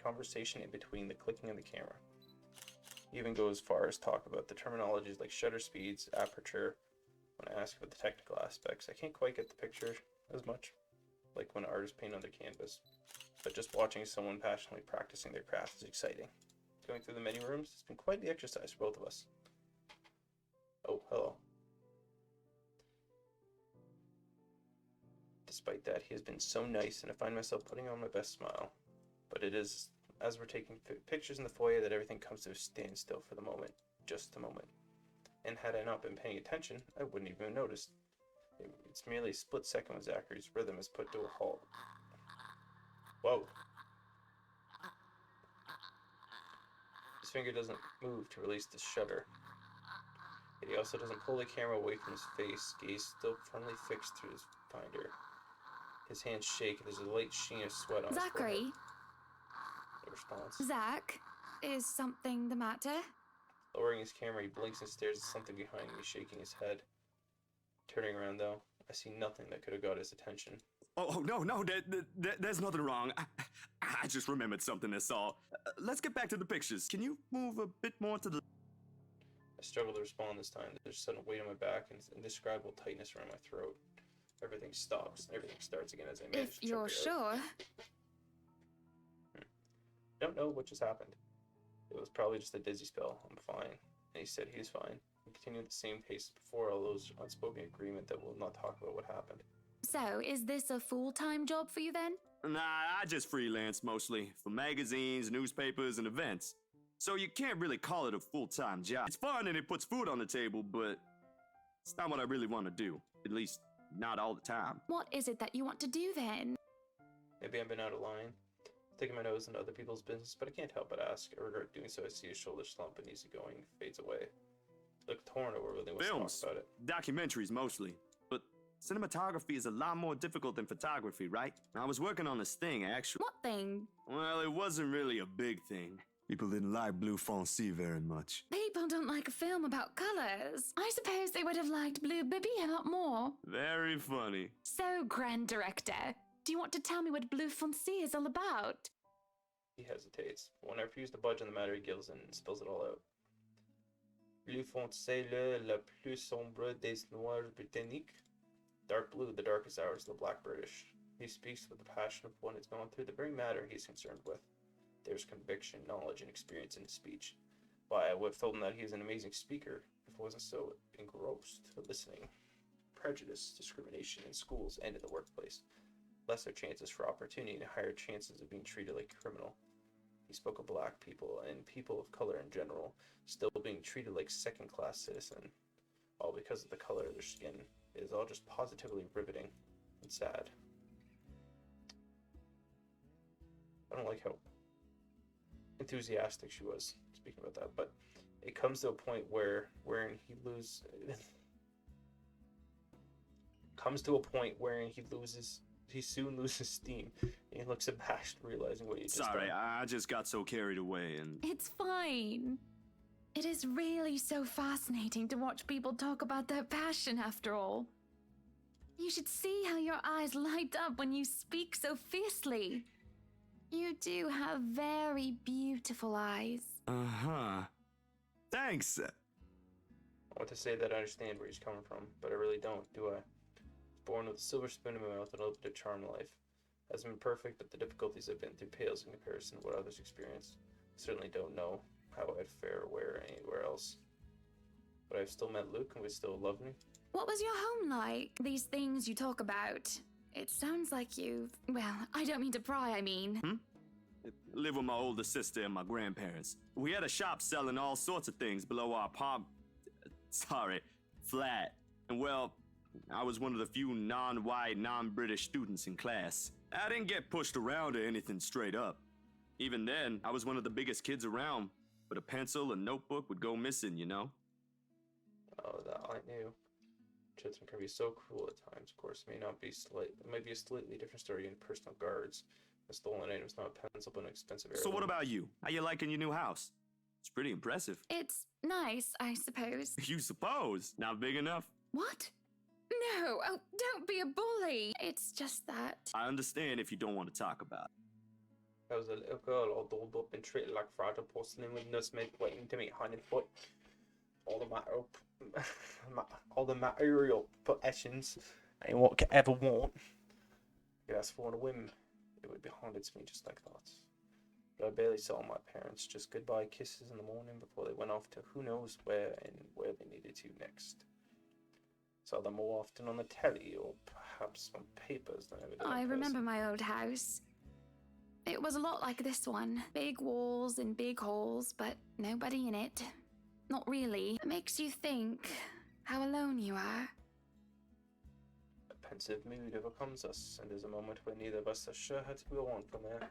conversation in between the clicking of the camera. He even goes as far as talk about the terminologies like shutter speeds, aperture. When I ask about the technical aspects, I can't quite get the picture as much, like when artists paint on their canvas. But just watching someone passionately practicing their craft is exciting. Going through the many rooms has been quite the exercise for both of us. Oh, hello. Despite that, he has been so nice, and I find myself putting on my best smile. But it is as we're taking pictures in the foyer that everything comes to a standstill for the moment. Just a moment. And had I not been paying attention, I wouldn't even have noticed. It's merely a split second when Zachary's rhythm is put to a halt. Whoa. His finger doesn't move to release the shutter. Yet he also doesn't pull the camera away from his face, gaze still firmly fixed through his finder. His hands shake, and there's a light sheen of sweat on his forehead. Zachary? No response. Zach? Is something the matter? Lowering his camera, he blinks and stares at something behind me, shaking his head. Turning around, though, I see nothing that could have got his attention. Oh, no, there's nothing wrong. I just remembered something, that's all. Let's get back to the pictures. Can you move a bit more to the... I struggle to respond this time. There's a sudden weight on my back and indescribable tightness around my throat. Everything stops and everything starts again as I manage If to you're choke it out. sure. Don't know what just happened. It was probably just a dizzy spell. I'm fine. And he said he was fine. We continued at the same pace as before, although there's unspoken agreement that we'll not talk about what happened. So, is this a full-time job for you then? Nah, I just freelance mostly, for magazines, newspapers, and events. So you can't really call it a full-time job. It's fun and it puts food on the table, but it's not what I really want to do. At least, not all the time. What is it that you want to do then? Maybe I've been out of line, sticking my nose into other people's business, but I can't help but ask. I regret doing so. I see his shoulder slump and easygoing fades away. Look torn over whether he wants to talk about it. Documentaries mostly. But cinematography is a lot more difficult than photography, right? I was working on this thing, actually. What thing? Well, it wasn't really a big thing. People didn't like Blue Fonzie very much. People don't like a film about colors. I suppose they would have liked Blue Baby a lot more. Very funny. So, Grand Director, do you want to tell me what Blue Fonzie is all about? He hesitates. When I refuse to budge on the matter, he gives in and spills it all out. Bleu foncé, la plus sombre des noirs britanniques. Dark blue, the darkest hours of the black British. He speaks with the passion of one who's gone through the very matter he's concerned with. There's conviction, knowledge, and experience in his speech. Why, I would have told him that he is an amazing speaker if I wasn't so engrossed with listening. Prejudice, discrimination in schools and in the workplace. Lesser chances for opportunity and higher chances of being treated like a criminal. He spoke of black people and people of color in general, still being treated like second-class citizen, all because of the color of their skin. It is all just positively riveting and sad. I don't like how enthusiastic she was speaking about that, but it comes to a point wherein he soon loses steam, and he looks abashed, realizing what he just Sorry, done. I just got so carried away and... It's fine. It is really so fascinating to watch people talk about their passion, after all. You should see how your eyes light up when you speak so fiercely. You do have very beautiful eyes. Uh-huh. Thanks. I want to say that I understand where he's coming from, but I really don't, do I? Born with a silver spoon in my mouth and a little bit of charm in life. Hasn't been perfect, but the difficulties I've been through pales in comparison to what others experience. I certainly don't know how I'd fare where anywhere else. But I've still met Luke and we still love me. What was your home like? These things you talk about. It sounds like you've... Well, I don't mean to pry, I mean. Live with my older sister and my grandparents. We had a shop selling all sorts of things below our flat. And well, I was one of the few non-white, non-British students in class. I didn't get pushed around or anything straight up. Even then, I was one of the biggest kids around, but a pencil and notebook would go missing, you know? Oh, that I knew. Children can be so cruel at times. Of course, it might be a slightly different story in personal guards. A stolen item is not a pencil, but an expensive heirloom. So what about you? How you liking your new house? It's pretty impressive. It's nice, I suppose. You suppose? Not big enough? What? No, oh, don't be a bully. It's just that. I understand if you don't want to talk about it. There was a little girl all dolled up and treated like fragile porcelain with nutsmith waiting to meet honey foot. All the material possessions anyone could ever want. If that's for a whim, it would be haunted to me just like that. But I barely saw my parents, just goodbye kisses in the morning before they went off to who knows where and where they needed to next. Saw them more often on the telly or perhaps on papers than ever did in I person. remember my old house. It was a lot like this one. Big walls and big halls, but nobody in it. Not really. It makes you think how alone you are. A pensive mood overcomes us, and there's a moment where neither of us are sure how to go on from there.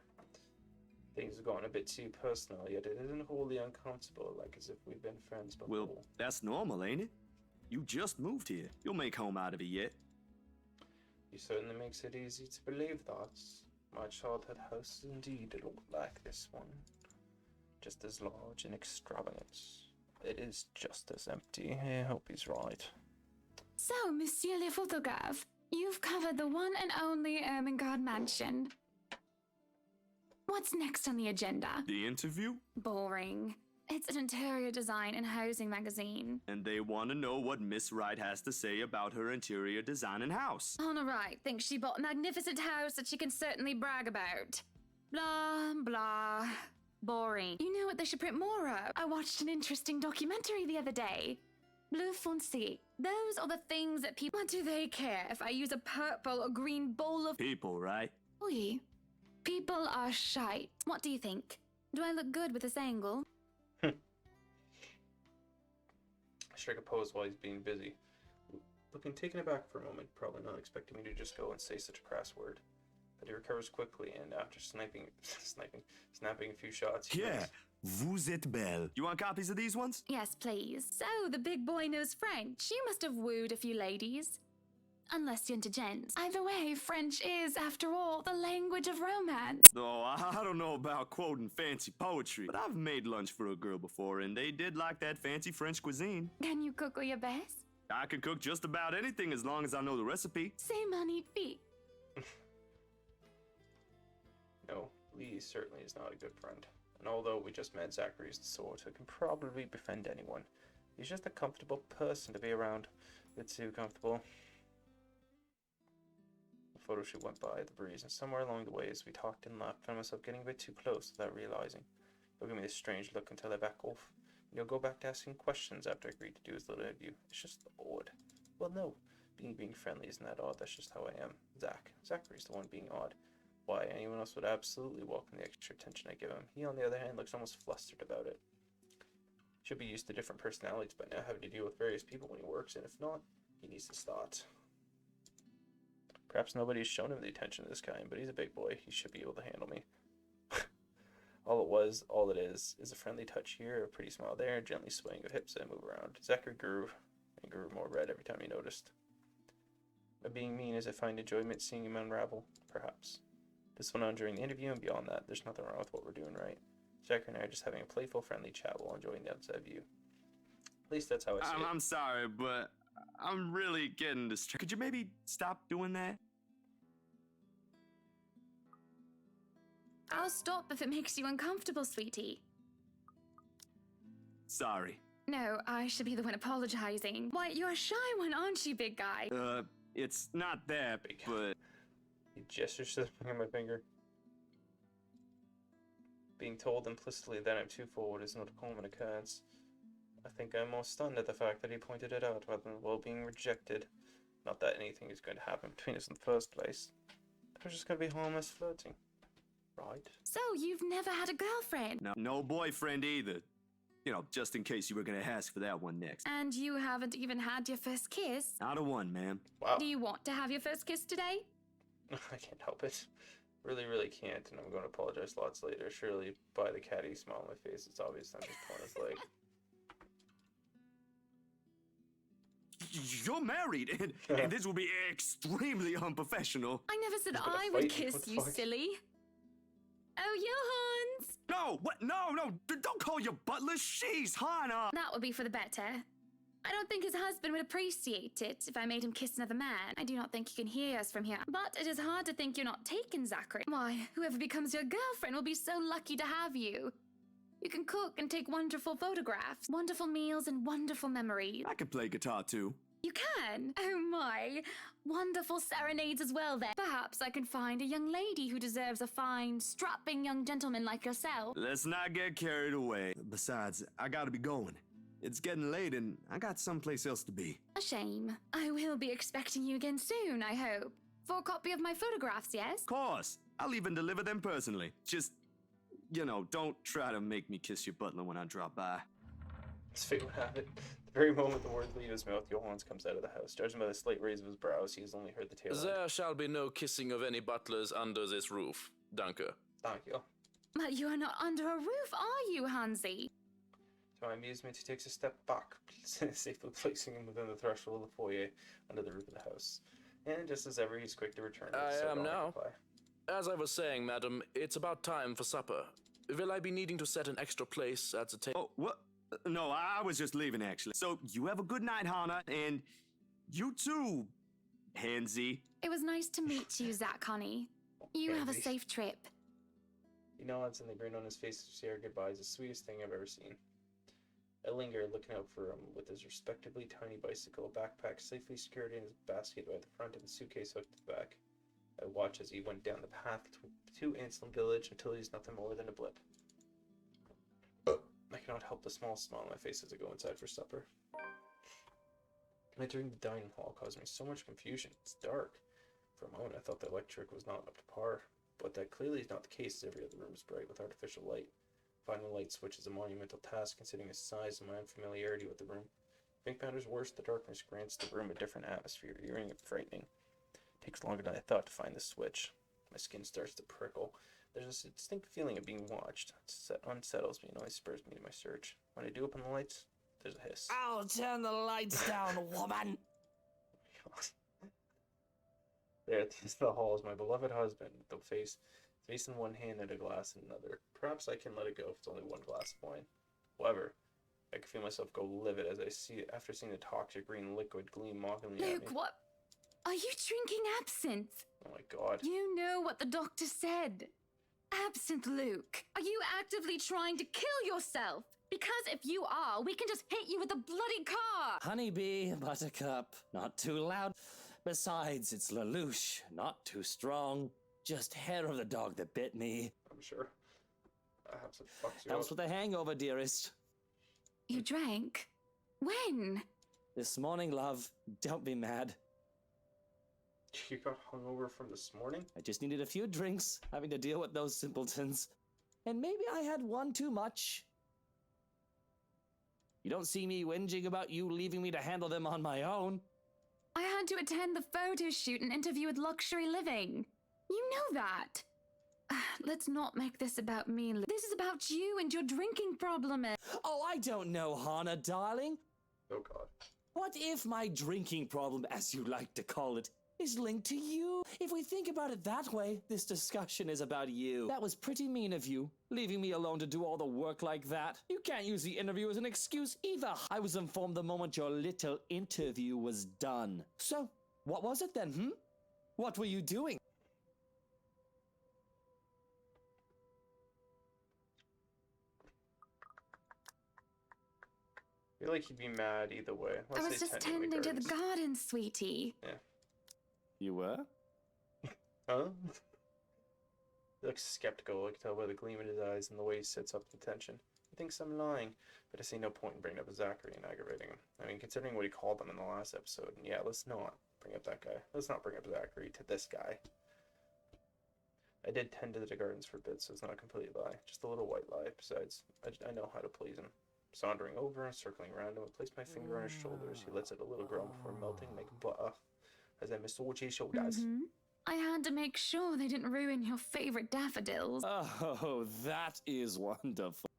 Things have gotten a bit too personal, yet it isn't wholly uncomfortable, like as if we've been friends before. Well, that's normal, ain't it? You just moved here. You'll make home out of it yet. You certainly makes it easy to believe that. My childhood house is indeed a lot like this one. Just as large and extravagant. It is just as empty. I hope he's right. So, Monsieur le Photographe, you've covered the one and only Ermengarde mansion. What's next on the agenda? The interview? Boring. It's an interior design and housing magazine. And they want to know what Miss Wright has to say about her interior design and house. Honor Wright thinks she bought a magnificent house that she can certainly brag about. Blah, blah. Boring. You know what they should print more of? I watched an interesting documentary the other day. Bleu foncé. Those are the things that people... What do they care if I use a purple or green bowl of... People, right? Oui. People are shite. What do you think? Do I look good with this angle? I strike a pose while he's being busy. Looking taken aback for a moment, probably not expecting me to just go and say such a crass word. But he recovers quickly, and after snapping a few shots... Yeah, vous êtes belle. You want copies of these ones? Yes, please. So, the big boy knows French. You must have wooed a few ladies. Unless you're into gents. Either way, French is, after all, the language of romance. Oh, I don't know about quoting fancy poetry, but I've made lunch for a girl before, and they did like that fancy French cuisine. Can you cook your best? I can cook just about anything as long as I know the recipe. C'est magnifique. No, Lee certainly is not a good friend. And although we just met, Zachary's the sort who can probably befriend anyone. He's just a comfortable person to be around. A bit too comfortable. The photo shoot went by the breeze, and somewhere along the way as we talked and laughed, I found myself getting a bit too close without realizing. He'll give me this strange look until I back off. And he'll go back to asking questions after I agreed to do his little interview. It's just odd. Well, no. Being friendly isn't that odd, that's just how I am. Zachary's the one being odd. Why, anyone else would absolutely welcome the extra attention I give him. He, on the other hand, looks almost flustered about it. Should be used to different personalities by now, having to deal with various people when he works, and if not, he needs to start. Perhaps nobody's shown him the attention of this kind, but he's a big boy. He should be able to handle me. all it is a friendly touch here, a pretty smile there, gently swaying of hips as I move around. Zachary grew more red every time he noticed. By being mean as I find enjoyment seeing him unravel, perhaps. This went on during the interview, and beyond that, there's nothing wrong with what we're doing, right? Zachary and I are just having a playful, friendly chat while enjoying the outside view. At least that's how I see it. I'm sorry, but I'm really getting distracted. Could you maybe stop doing that? I'll stop if it makes you uncomfortable, sweetie. Sorry. No, I should be the one apologizing. Why, you're a shy one, aren't you, big guy? It's not that, but... He gestures to the finger of my finger. Being told implicitly that I'm too forward is not a common occurrence. I think I'm more stunned at the fact that he pointed it out rather than well being rejected. Not that anything is going to happen between us in the first place. It was just going to be harmless flirting. Right? So, you've never had a girlfriend? No boyfriend either. You know, just in case you were going to ask for that one next. And you haven't even had your first kiss? Not a one, ma'am. Wow. Do you want to have your first kiss today? I can't help it. Really, really can't, and I'm going to apologize lots later. Surely, by the catty smile on my face, it's obvious I'm just pulling his leg. You're married, and this will be extremely unprofessional. I never said He's gonna I would fight me. kiss What the you, fuck? silly. Oh, Johans! No, what? No, don't call your butler. She's Hannah. That would be for the better. I don't think his husband would appreciate it if I made him kiss another man. I do not think he can hear us from here. But it is hard to think you're not taken, Zachary. Why, whoever becomes your girlfriend will be so lucky to have you. You can cook and take wonderful photographs, wonderful meals, and wonderful memories. I can play guitar too. You can? Oh my. Wonderful serenades as well then. Perhaps I can find a young lady who deserves a fine, strapping young gentleman like yourself. Let's not get carried away. Besides, I gotta be going. It's getting late and I got someplace else to be. A shame. I will be expecting you again soon, I hope. For a copy of my photographs, yes? Of course. I'll even deliver them personally. Just, don't try to make me kiss your butler when I drop by. As fate would have it, the very moment the words leave his mouth, Johans comes out of the house. Judging by the slight raise of his brows, he has only heard the tail end. There shall be no kissing of any butlers under this roof. Danke. Thank you. But you are not under a roof, are you, Hansi? To my amusement, he takes a step back, safely placing him within the threshold of the foyer under the roof of the house. And just as ever, he's quick to return. I am now. As I was saying, madam, it's about time for supper. Will I be needing to set an extra place at the table? Oh, what? No, I was just leaving, actually. So, you have a good night, Hannah, and you too, Hansi. It was nice to meet you, Zach, honey. You have a Hansi. safe trip. He nods, and the grin on his face to say our goodbye is the sweetest thing I've ever seen. I linger, looking out for him with his respectably tiny bicycle, backpack safely secured in his basket by the front and the suitcase hooked to the back. I watch as he went down the path to Anselm Village until he's nothing more than a blip. I cannot help the small smile on my face as I go inside for supper. Entering the dining hall caused me so much confusion. It's dark. For a moment I thought the electric was not up to par, but that clearly is not the case as every other room is bright with artificial light. Finding the light switch is a monumental task considering its size and my unfamiliarity with the room. I think matters worse, the darkness grants the room a different atmosphere, eerie and frightening. It takes longer than I thought to find the switch. My skin starts to prickle. There's a distinct feeling of being watched. It unsettles me and only spurs me to my search. When I do open the lights, there's a hiss. I'll turn the lights down, woman. There at the end of the hall is my beloved husband, the face in one hand and a glass in another. Perhaps I can let it go if it's only one glass of wine. However, I can feel myself go livid as I see it after seeing the toxic green liquid gleam mockingly at me. Luke, what? Are you drinking absinthe? Oh my god. You know what the doctor said. Absinthe, Luke. Are you actively trying to kill yourself? Because if you are, we can just hit you with a bloody car. Honeybee, buttercup, not too loud. Besides, it's Lelouch, not too strong. Just hair of the dog that bit me. I'm sure. Absinthe fucks you Helps up. with the hangover, dearest. You drank? When? This morning, love. Don't be mad. You got hungover from this morning? I just needed a few drinks, having to deal with those simpletons. And maybe I had one too much. You don't see me whinging about you leaving me to handle them on my own. I had to attend the photo shoot and interview with Luxury Living. You know that. Let's not make this about me, Luke. This is about you and your drinking problem. Oh, I don't know, Hannah, darling. Oh god. What if my drinking problem, as you like to call it, is linked to you? If we think about it that way, this discussion is about you. That was pretty mean of you, leaving me alone to do all the work like that. You can't use the interview as an excuse either. I was informed the moment your little interview was done. So, what was it then, What were you doing? I feel like he'd be mad either way. I was just tending to the garden, sweetie. Yeah. You were? Huh? He looks skeptical. I can tell by the gleam in his eyes and the way he sits up the tension. He thinks I'm lying, but I see no point in bringing up Zachary and aggravating him. I mean, considering what he called him in the last episode, and yeah, let's not bring up that guy. Let's not bring up Zachary to this guy. I did tend to the gardens for a bit, so it's not a complete lie. Just a little white lie. Besides, I know how to please him. Sauntering over and circling around him, I place my finger on his shoulders. He lets it a little groan before melting like butter as I massage his shoulders. I had to make sure they didn't ruin your favorite daffodils. Oh, that is wonderful.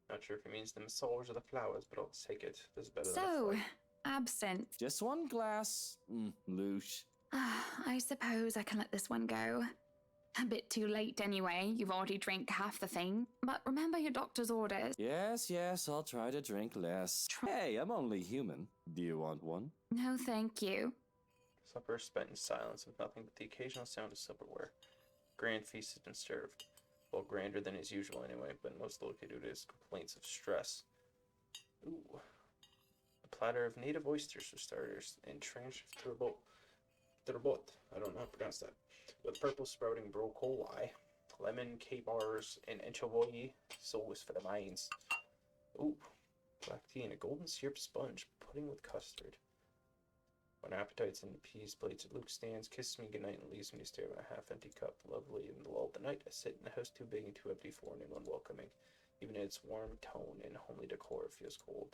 Not sure if it means the massage or the flowers, but I'll take it. This is better than a So, fight. absinthe. Just one glass. Loosh. I suppose I can let this one go. A bit too late anyway. You've already drank half the thing. But remember your doctor's orders. Yes, I'll try to drink less. Hey, I'm only human. Do you want one? No, thank you. Supper spent in silence with nothing but the occasional sound of silverware. Grand feast has been served. Well, grander than is usual anyway, but most likely due to his complaints of stress. Ooh. A platter of native oysters for starters, and tranche of turbot. I don't know how to pronounce that. With purple sprouting broccoli, lemon, capers, and anchovy sauce for the minds. Ooh. Black tea and a golden syrup sponge, pudding with custard. When appetite's in the peas plates, Luke stands, kisses me goodnight, and leaves me to stare at my half-empty cup. Lovely in the lull of the night, I sit in a house too big and too empty for anyone welcoming. Even in its warm tone and homely decor, it feels cold.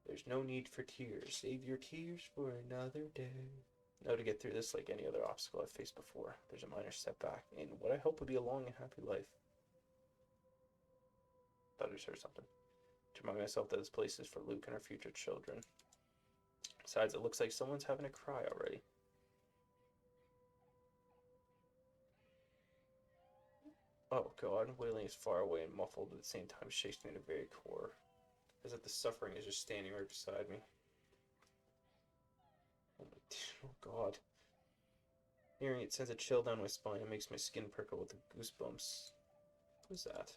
There's no need for tears. Save your tears for another day. Now to get through this like any other obstacle I've faced before. There's a minor setback in what I hope would be a long and happy life. Thought I just heard something. To remind myself that this place is for Luke and our future children. Besides, it looks like someone's having a cry already. Oh god, wailing is far away and muffled, at the same time shakes me to the very core. As if the suffering is just standing right beside me. Oh god. Hearing it sends a chill down my spine and makes my skin prickle with the goosebumps. Who's that?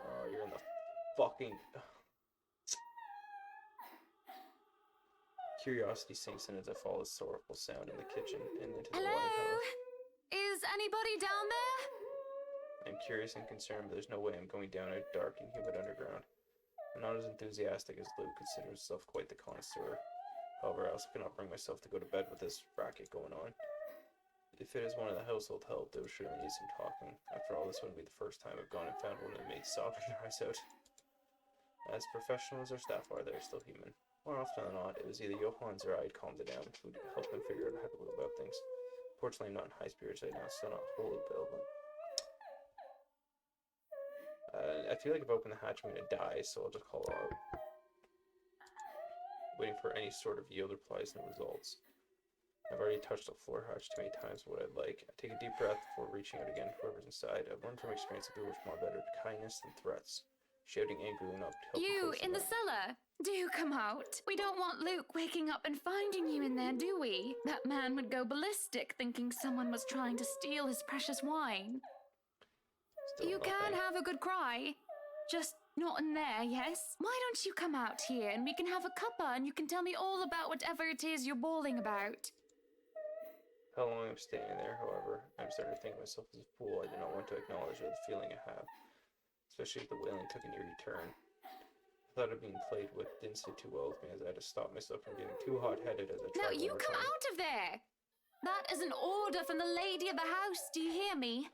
Oh, you're in the fucking... Curiosity sinks in as I follow this sorrowful sound in the kitchen and into the Hello? wine house. Is anybody down there? I'm curious and concerned, but there's no way I'm going down a dark and humid underground. I'm not as enthusiastic as Luke, considers himself quite the connoisseur. However, I also cannot bring myself to go to bed with this racket going on. If it is one of the household help, they will surely need some talking. After all, this wouldn't be the first time I've gone and found one of the maids sobbing their eyes out. As professional as our staff are, they're still human. More often than not, it was either Johans or I'd calmed it down, who'd help them figure out how to go about things. Fortunately, I'm not in high spirits right now, so not wholly available. I feel like if I open the hatch, I'm gonna die, so I'll just call out. Waiting for any sort of yield replies and results. I've already touched the floor hatch too many times for what I'd like. I take a deep breath before reaching out again. Whoever's inside, I've learned from experience that people respond better to kindness than threats. Shouting angrily enough to help You in the cellar? Do come out. We don't want Luke waking up and finding you in there, do we? That man would go ballistic thinking someone was trying to steal his precious wine. Still You nothing. can have a good cry. Just not in there, yes? Why don't you come out here and we can have a cuppa and you can tell me all about whatever it is you're bawling about? How long I'm staying there, however, I'm starting to think of myself as a fool. I do not want to acknowledge the feeling I have, especially if the wailing took an eerie turn. I thought of being played with didn't sit too well with me, as I had to stop myself from getting too hot-headed as I tried. Now one you more come time. out of there! That is an order from the lady of the house, do you hear me?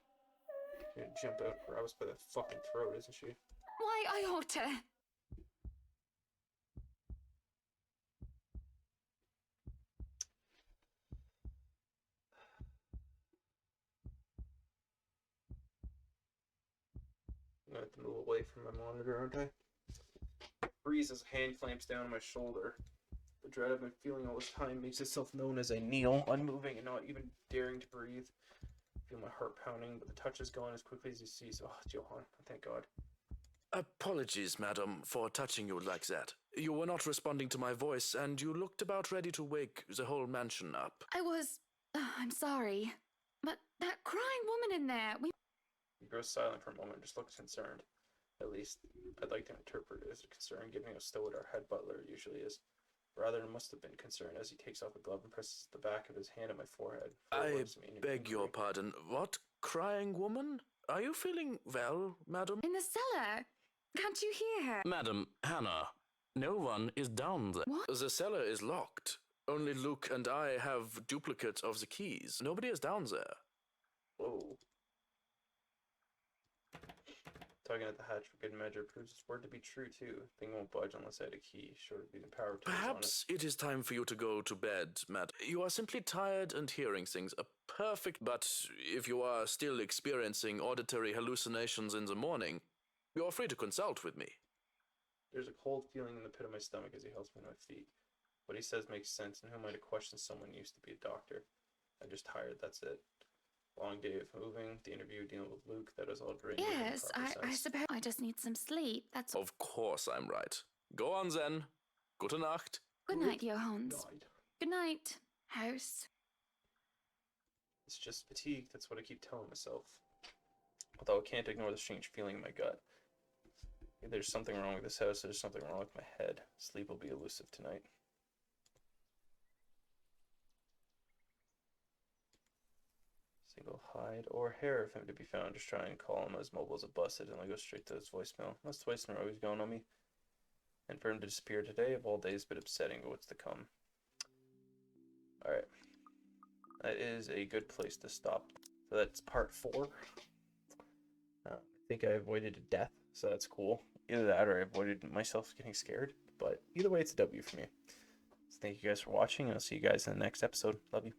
She's gonna jump out and grab us by the fucking throat, isn't she? Why, I ought to. I'm gonna have to move away from my monitor, aren't I? Breeze as a hand clamps down on my shoulder. The dread I've been feeling all this time makes itself known as I kneel, unmoving and not even daring to breathe. I feel my heart pounding, but the touch is gone as quickly as he sees. Oh, Johan, thank God. Apologies, madam, for touching you like that. You were not responding to my voice, and you looked about ready to wake the whole mansion up. I was... I'm sorry. But that crying woman in there, He grows silent for a moment and just looks concerned. At least, I'd like to interpret it as a concern, given how stoic our head butler usually is. Rather, it must have been concerned as he takes off a glove and presses the back of his hand on my forehead. I beg your pardon. What? Crying woman? Are you feeling well, madam? in the cellar. Can't you hear her? Madam, Hannah, no one is down there. What? The cellar is locked. Only Luke and I have duplicates of the keys. Nobody is down there. Whoa. tugging at the hatch for good measure proves its word to be true, too. Thing won't budge unless I had a key, short of being power tools on it. Perhaps it is time for you to go to bed, Matt. You are simply tired and hearing things. A perfect, but if you are still experiencing auditory hallucinations in the morning, you are free to consult with me. There's a cold feeling in the pit of my stomach as he helps me to my feet. What he says makes sense, and who am I to question someone who used to be a doctor? I'm just tired, that's it. Long day of moving, the interview, dealing with Luke, that is all draining. Yes, I suppose I just need some sleep. That's all. Of course I'm right. Go on then. Gute Nacht. Good night, Johannes. Good night, house. It's just fatigue, that's what I keep telling myself. Although I can't ignore the strange feeling in my gut. If there's something wrong with this house, there's something wrong with my head. Sleep will be elusive tonight. Single hide or hair of him to be found. Just try and call him as mobile as a busted, and I'll go straight to his voicemail. That's twice in a row he's going on me. And for him to disappear today, of all days, a bit upsetting, but what's to come. Alright. That is a good place to stop. So that's part 4. I think I avoided death, so that's cool. Either that or I avoided myself getting scared. But either way, it's a W for me. So thank you guys for watching, and I'll see you guys in the next episode. Love you.